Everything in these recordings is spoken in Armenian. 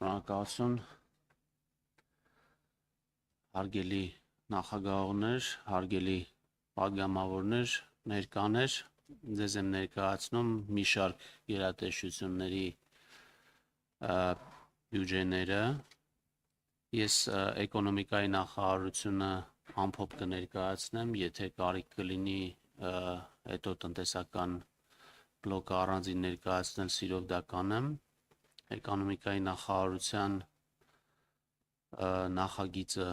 Շնորհակալություն, հարգելի նախագահողներ, հարգելի պատգամավորներ, ներկաներ, ձեզ եմ ներկայացնում մի շարք գերատեսչությունների բյուջեները։ Ես էկոնոմիկայի նախարարությունը ամփոփ կներկայացնեմ, եթե կարիք կլինի հետո տնտեսական բլոկը առանձին ներկայացնել սիրով դա կանեմ։ Էկոնոմիկայի նախարարության նախագիծը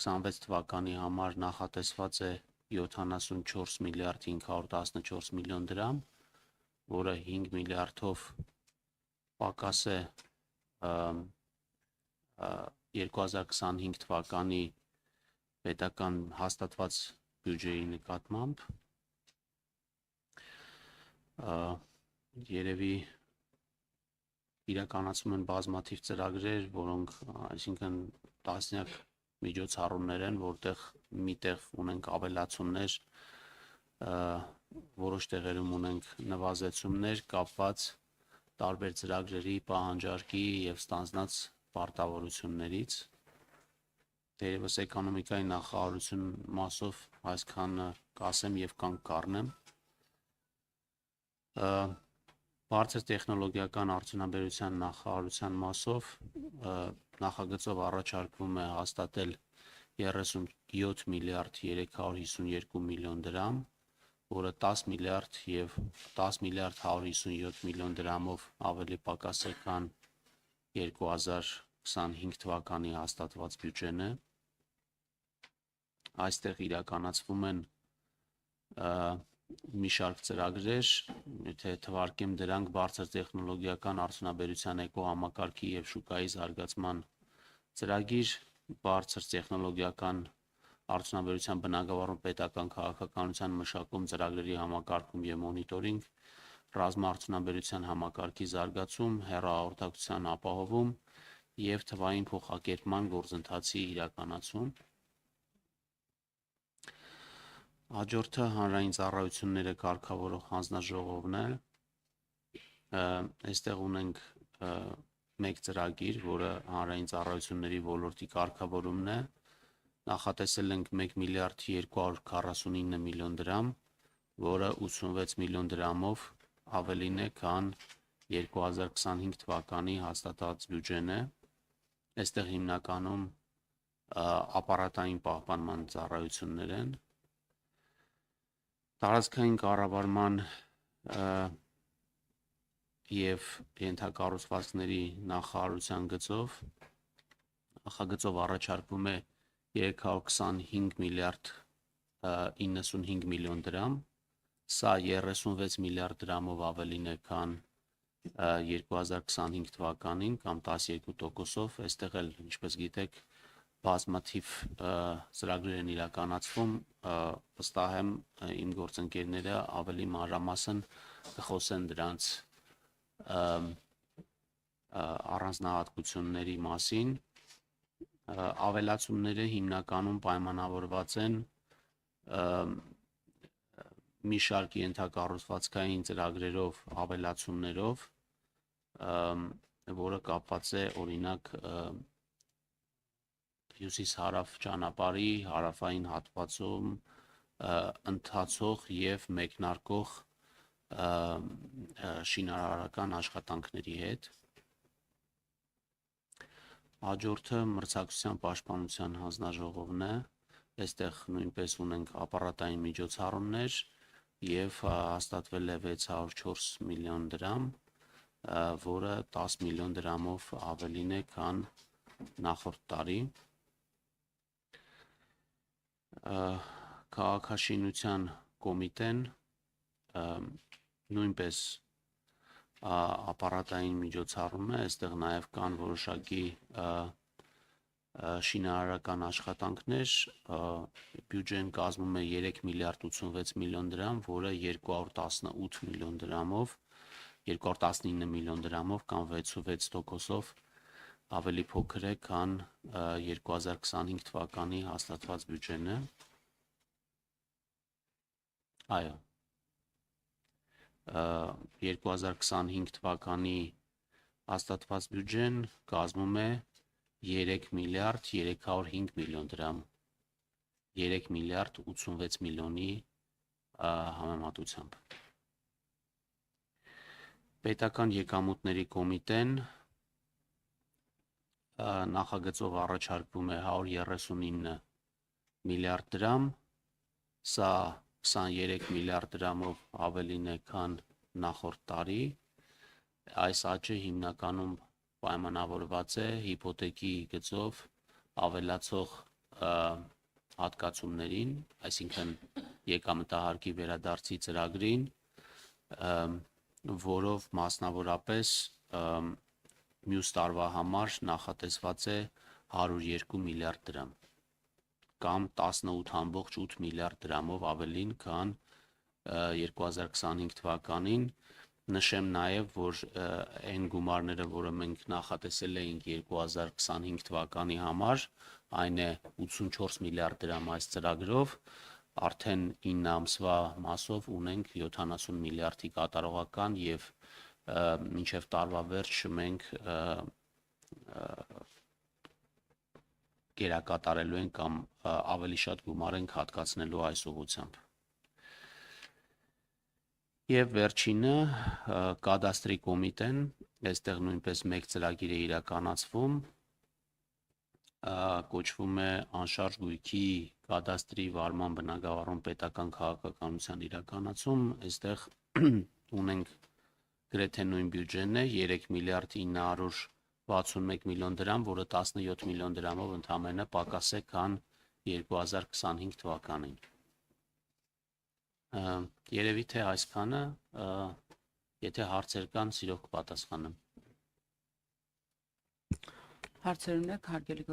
26 թվականի համար նախատեսված է 74 միլիարդ 514 միլիոն դրամ, որը 5 միլիարդով պակաս է 2025 թվականի պետական հաստատված բյուջեի նկատմամբ։ Երևի իրականացում են բազմաթիվ ծրագրեր, որոնք այսինքն տասնյակ միջոցառումներ են, որտեղ միտեղ ունենք ավելացումներ, որոշ տեղերում ունենք նվազեցումներ կապված տարբեր ծրագրերի պահանջարկի եւ ստանձնած պարտավորություններից։ Դերևս էկոնոմիկայի նախարարություն մասով այսքանը կասեմ եւ կանգ կառնեմ։ Բարձր տեխնոլոգիական արդյունաբերության նախարարության մասով նախագծով առաջարկվում է հաստատել 37 միլիարդ 352 միլիոն դրամ, որը 10 միլիարդ եւ 10 միլիարդ 157 միլիոն դրամով ավելի պակաս է, քան 2025 թվականի հաստատված բյուջեն է։ Այստեղ իրականացվում են մի շարք ծրագրեր, եթե թվարկեմ դրանք բարձր տեխնոլոգիական արդյունաբերության էկոհամակարգի եւ շուկայի զարգացման ծրագիր, բարձր տեխնոլոգիական արդյունաբերության բնագավառում պետական քաղաքականության մշակում, ծրագրերի համակարգում եւ մոնիտորինգ, ռազմաարդյունաբերության համակարգի զարգացում, հեռահաղորդակցության ապահովում եւ թվային փոխակերպման գործընթացի իրականացում։ Հաջորդը հանրային ծառայությունները կարգավորող հանձնաժողովն է։ Այստեղ ունենք մեկ ծրագիր, որը հանրային ծառայությունների ոլորտի կարգավորումն է։ Նախատեսել ենք 1 միլիարդ 249 միլիոն դրամ, որը 86 միլիոն դրամով ավելին է, քան 2025 թվականի հաստատած բյուջեն է։ Այստեղ հիմնականում ապարատային պահպանման ծառայություններ են։ Տարածքային կառավարման եւ ենթակառուցվածքների նախարարության նախագծով առաջարկվում է 325 միլիարդ 95 միլիոն դրամ, սա 36 միլիարդ դրամով ավելին է, քան 2025 թվականին կամ 12%-ով, այստեղ էլ, ինչպես գիտեք, բազմաթիվ ծրագրեր են իրականացվում, վստահ եմ իմ գործընկերները ավելի մանրամասն կխոսեն դրանց առանձնահատկությունների մասին։ Ավելացումները հիմնականում պայմանավորված են մի շարք ենթակառուցվածքային ծրագրերով, ավելացումներով, որը կապված է օրինակ հյուսիս-հարավ ճանապարհի հարավային հատվածում ընթացող եւ մեկնարկող շինարարական աշխատանքների հետ։ Հաջորդը մրցակցության պաշտպանության հանձնաժողովն է։ Այստեղ նույնպես ունենք ապարատային միջոցառումներ եւ հաստատվել է 604 միլիոն դրամ, որը 10 միլիոն դրամով ավելին է, քան նախորդ տարի։ Քաղաքաշինության կոմիտեն նույնպես ապարատային միջոցառում է, այստեղ նաև կան որոշակի շինարարական աշխատանքներ, բյուջեն կազմում է 3 միլիարդ 86 միլիոն դրամ, որը 218 միլիոն դրամով, 219 միլիոն դրամով կամ 6.6%-ով ավելի փոքր է, քան 2025 թվականի հաստատված բյուջեն է։ Այո, 2025 թվականի հաստատված բյուջեն կազմում է 3 միլիարդ 305 միլիոն դրամ, 3 միլիարդ 86 միլիոնի համեմատությամբ։ Պետական եկամուտների կոմիտեն նախագծով առաջարկվում է 139 միլիարդ դրամ, սա 23 միլիարդ դրամով ավելին է, քան նախորդ տարի, այս աճը հիմնականում պայմանավորված է հիփոթեքի գծով ավելացող հատկացումներին, այսինքն եկամտահարկի վերադարձի ծրագրին, որով մասնավորապես մյուս տարվա համար նախատեսված է 102 միլիարդ դրամ, կամ 18.8 միլիարդ դրամով ավելին, քան 2025 թվականին, նշեմ նաև, որ այն գումարները, որը մենք նախատեսել էինք 2025 թվականի համար, այն է 84 միլիարդ դրամ այս ծրագրով, արդեն 9 ամսվա մասով ունենք 70 միլիարդի կատարողական և մինչև տարվա վերջ մենք գերակատարելու ենք կամ ավելի շատ գումար ենք հատկացնելու այս ուղղությամբ։ Եվ վերջինը կադաստրի կոմիտեն, այստեղ նույնպես մեկ ծրագիր է իրականացվում, կոչվում է անշարժ գույքի կադաստրի վարման բնագավառում պետական քաղաքականության իրականացում, այստեղ ունենք գրեթե նույն բյուջեն է, 3 միլիարդ 961 միլիոն դրամ, որը 17 միլիոն դրամով ընդամենը պակաս է, քան 2025 թվականին։ Երևի թե այսքանը, եթե հարցեր կան, սիրով կպատասխանեմ։ Հարցեր ունեք, հարգելի